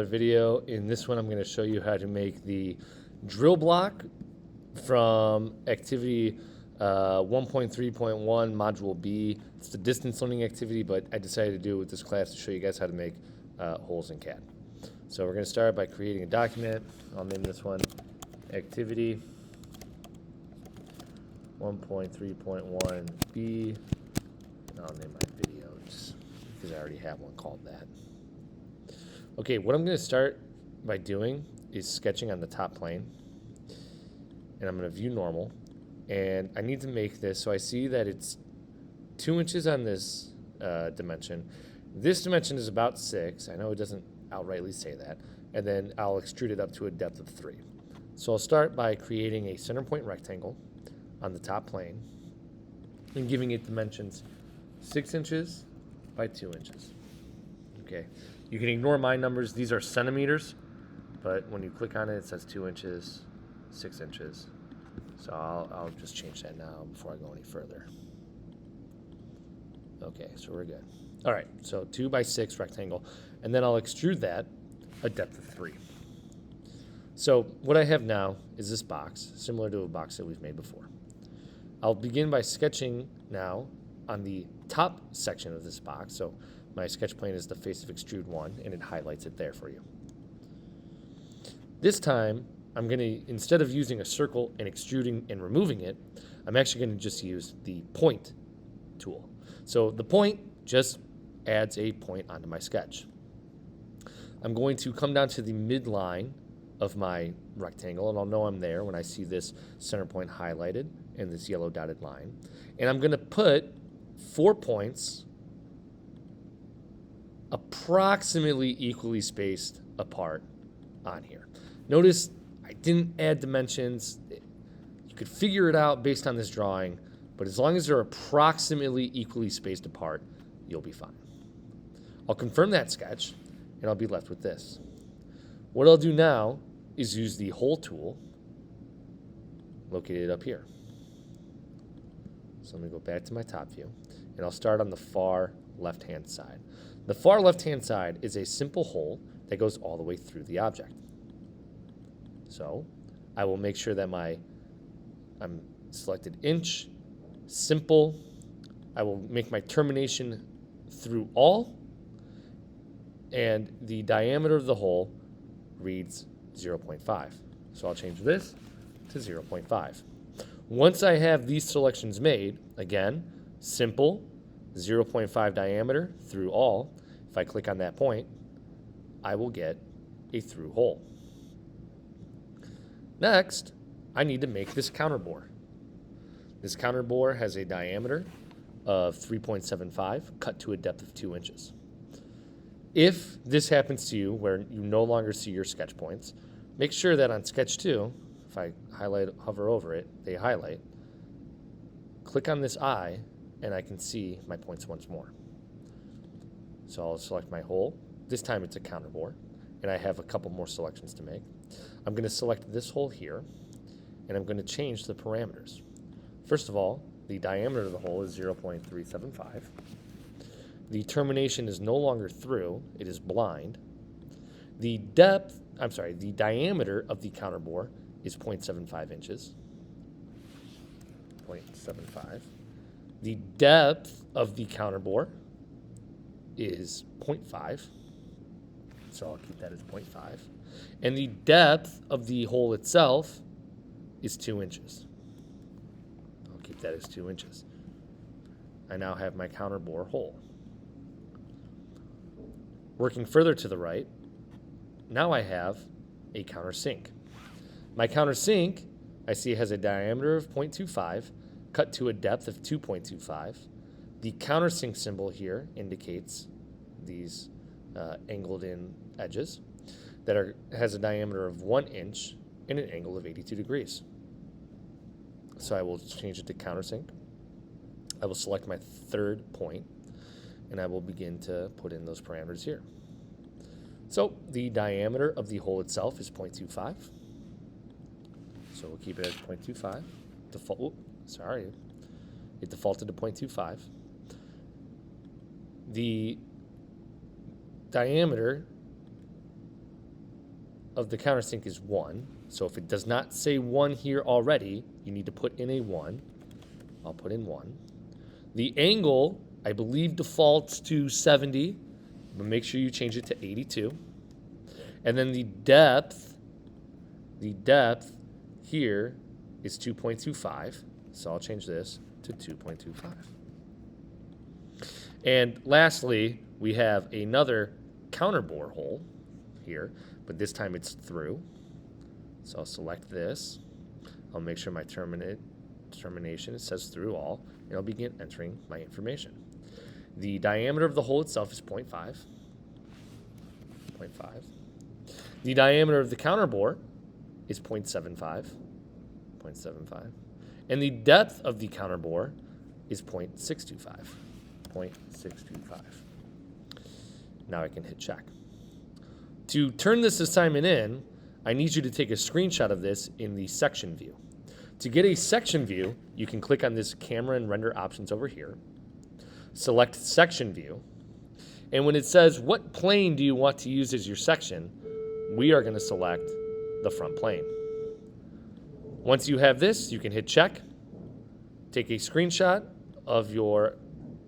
Video. In this one, I'm going to show you how to make the drill block from activity 1.3.1 module B. It's the distance learning activity, but I decided to do it with this class to show you guys how to make holes in CAD. So we're going to start by creating a document. I'll name this one activity 1.3.1 B, and I'll name my video just because I already have one called that. Okay, what I'm going to start by doing is sketching on the top plane, and I'm going to view normal, and I need to make this so I see that it's 2 inches on this dimension. This dimension is about 6. I know it doesn't outrightly say that, and then I'll extrude it up to a depth of 3. So I'll start by creating a center point rectangle on the top plane and giving it dimensions 6 inches by 2 inches. Okay. You can ignore my numbers. These are centimeters, but when you click on it, it says 2 inches, 6 inches. So I'll just change that now before I go any further. Okay, so we're good. All right, so 2 by 6 rectangle, and then I'll extrude that a depth of 3. So what I have now is this box, similar to a box that we've made before. I'll begin by sketching now on the top section of this box. So my sketch plane is the face of extrude 1, and it highlights it there for you. This time, I'm going to, instead of using a circle and extruding and removing it, I'm actually going to just use the point tool. So the point just adds a point onto my sketch. I'm going to come down to the midline of my rectangle, and I'll know I'm there when I see this center point highlighted and this yellow dotted line. And I'm going to put 4 points approximately equally spaced apart on here. Notice I didn't add dimensions. You could figure it out based on this drawing, but as long as they're approximately equally spaced apart, you'll be fine. I'll confirm that sketch, and I'll be left with this. What I'll do now is use the hole tool located up here. So let me go back to my top view, and I'll start on the far left-hand side. The far left-hand side is a simple hole that goes all the way through the object. So I will make sure that I'm selected inch, simple. I will make my termination through all, and the diameter of the hole reads 0.5. So I'll change this to 0.5. Once I have these selections made, again, simple, 0.5 diameter through all. If I click on that point, I will get a through hole. Next, I need to make this counter bore. This counter bore has a diameter of 3.75, cut to a depth of 2 inches. If this happens to you where you no longer see your sketch points, make sure that on sketch 2, if I hover over it, they highlight. Click on this eye, and I can see my points once more. So I'll select my hole. This time it's a counter bore, and I have a couple more selections to make. I'm going to select this hole here, and I'm going to change the parameters. First of all, the diameter of the hole is 0.375. The termination is no longer through, it is blind. The diameter of the counter bore is 0.75 inches. 0.75. The depth of the counter bore is 0.5, so I'll keep that as 0.5. And the depth of the hole itself is 2 inches. I'll keep that as 2 inches. I now have my counter bore hole. Working further to the right, now I have a countersink. My countersink, I see, has a diameter of 0.25, cut to a depth of 2.25. The countersink symbol here indicates these angled in edges that has a diameter of 1 inch and an angle of 82 degrees. So I will change it to countersink. I will select my third point, and I will begin to put in those parameters here. So the diameter of the hole itself is 0.25. So we'll keep it at 0.25. It defaulted to 0.25. The diameter of the countersink is 1. So if it does not say 1 here already, you need to put in a 1. I'll put in 1. The angle, I believe, defaults to 70, but make sure you change it to 82. And then the depth here is 2.25. So I'll change this to 2.25. And lastly, we have another counter bore hole here, but this time it's through. So I'll select this. I'll make sure my termination, it says through all, and I'll begin entering my information. The diameter of the hole itself is 0.5. The diameter of the counter bore is 0.75. And the depth of the counter bore is 0.625. Now I can hit check. To turn this assignment in, I need you to take a screenshot of this in the section view. To get a section view, you can click on this camera and render options over here. Select section view. And when it says what plane do you want to use as your section, we are going to select the front plane. Once you have this, you can hit check, take a screenshot of your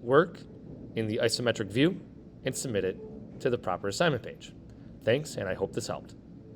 work in the isometric view, and submit it to the proper assignment page. Thanks, and I hope this helped.